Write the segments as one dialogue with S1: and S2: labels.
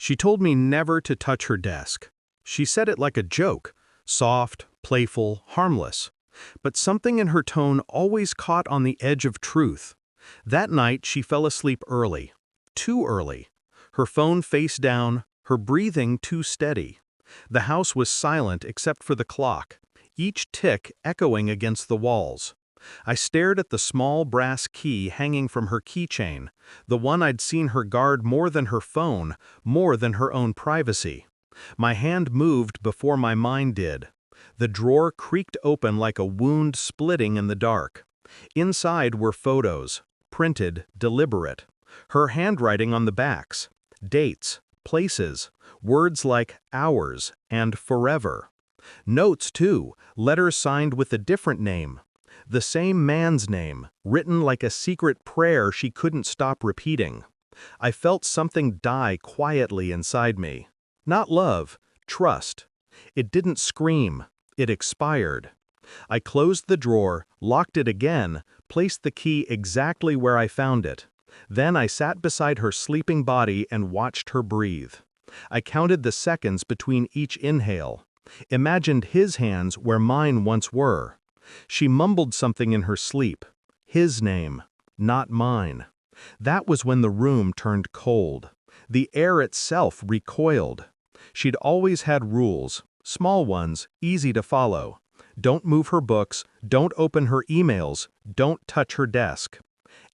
S1: She told me never to touch her desk. She said it like a joke, soft, playful, harmless. But something in her tone always caught on the edge of truth. That night she fell asleep early. Too early. Her phone face down, her breathing too steady. The house was silent except for the clock, each tick echoing against the walls. I stared at the small brass key hanging from her keychain, the one I'd seen her guard more than her phone, more than her own privacy. My hand moved before my mind did. The drawer creaked open like a wound splitting in the dark. Inside were photos, printed, deliberate. Her handwriting on the backs, dates, places, words like hours and forever. Notes too, letters signed with a different name. The same man's name, written like a secret prayer she couldn't stop repeating. I felt something die quietly inside me. Not love, trust. It didn't scream, it expired. I closed the drawer, locked it again, placed the key exactly where I found it. Then I sat beside her sleeping body and watched her breathe. I counted the seconds between each inhale, imagined his hands where mine once were. She mumbled something in her sleep. His name, not mine. That was when the room turned cold. The air itself recoiled. She'd always had rules, small ones, easy to follow. Don't move her books, don't open her emails, don't touch her desk.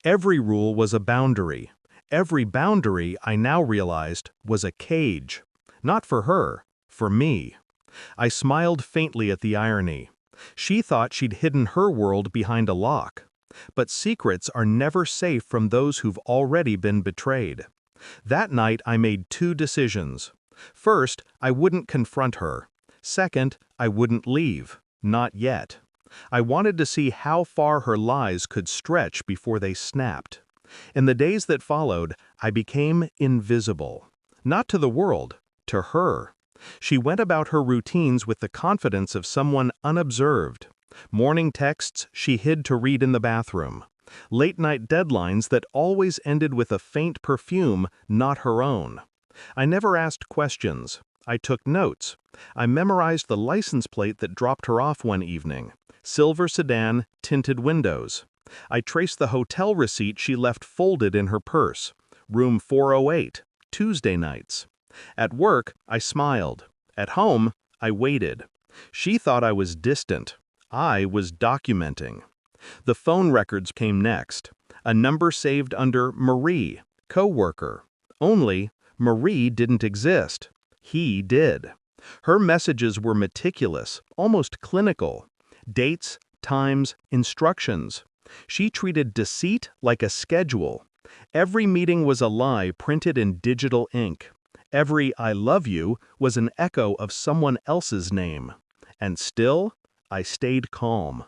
S1: Every rule was a boundary. Every boundary, I now realized, was a cage. Not for her, for me. I smiled faintly at the irony. She thought she'd hidden her world behind a lock. But secrets are never safe from those who've already been betrayed. That night I made two decisions. First, I wouldn't confront her. Second, I wouldn't leave. Not yet. I wanted to see how far her lies could stretch before they snapped. In the days that followed, I became invisible. Not to the world, to her. She went about her routines with the confidence of someone unobserved. Morning texts she hid to read in the bathroom. Late-night deadlines that always ended with a faint perfume not her own. I never asked questions. I took notes. I memorized the license plate that dropped her off one evening. Silver sedan, tinted windows. I traced the hotel receipt she left folded in her purse. Room 408, Tuesday nights. At work, I smiled. At home, I waited. She thought I was distant. I was documenting. The phone records came next. A number saved under Marie, co-worker. Only, Marie didn't exist. He did. Her messages were meticulous, almost clinical. Dates, times, instructions. She treated deceit like a schedule. Every meeting was a lie printed in digital ink. Every "I love you" was an echo of someone else's name. And still, I stayed calm.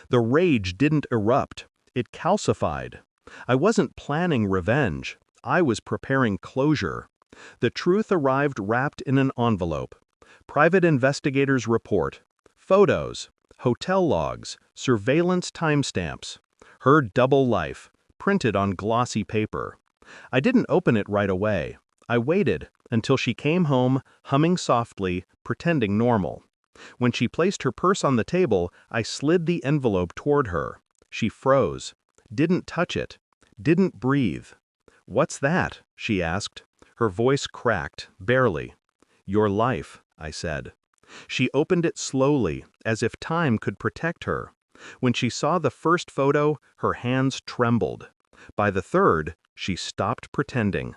S1: The rage didn't erupt. It calcified. I wasn't planning revenge. I was preparing closure. The truth arrived wrapped in an envelope. Private investigator's report. Photos. Hotel logs. Surveillance timestamps. Her double life, printed on glossy paper. I didn't open it right away. I waited until she came home, humming softly, pretending normal. When she placed her purse on the table, I slid the envelope toward her. She froze. Didn't touch it. Didn't breathe. "What's that?" she asked. Her voice cracked, barely. "Your life," I said. She opened it slowly, as if time could protect her. When she saw the first photo, her hands trembled. By the third, she stopped pretending.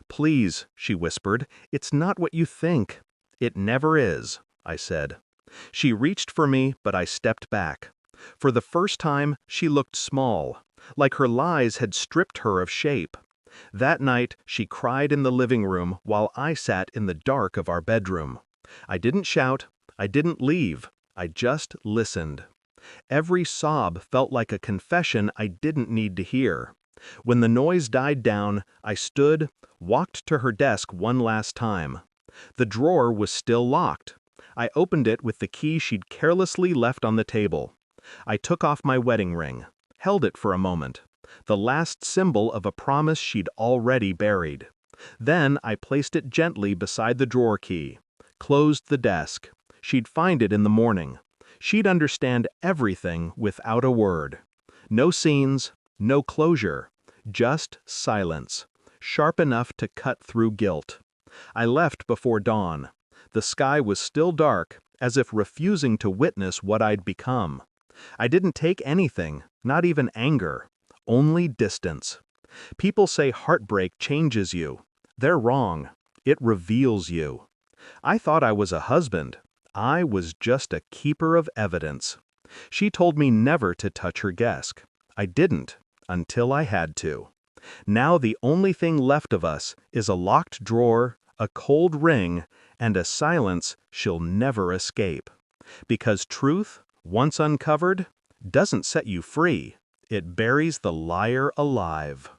S1: "Please," she whispered, "it's not what you think." "It never is," I said. She reached for me, but I stepped back. For the first time, she looked small, like her lies had stripped her of shape. That night, she cried in the living room while I sat in the dark of our bedroom. I didn't shout. I didn't leave. I just listened. Every sob felt like a confession I didn't need to hear. When the noise died down, I stood, walked to her desk one last time. The drawer was still locked. I opened it with the key she'd carelessly left on the table. I took off my wedding ring, held it for a moment, the last symbol of a promise she'd already buried. Then I placed it gently beside the drawer key, closed the desk. She'd find it in the morning. She'd understand everything without a word. No scenes, no closure, just silence, sharp enough to cut through guilt. I left before dawn. The sky was still dark, as if refusing to witness what I'd become. I didn't take anything, not even anger, only distance. People say heartbreak changes you. They're wrong. It reveals you. I thought I was a husband. I was just a keeper of evidence. She told me never to touch her desk. I didn't, until I had to. Now the only thing left of us is a locked drawer, a cold ring, and a silence she'll never escape. Because truth, once uncovered, doesn't set you free. It buries the liar alive.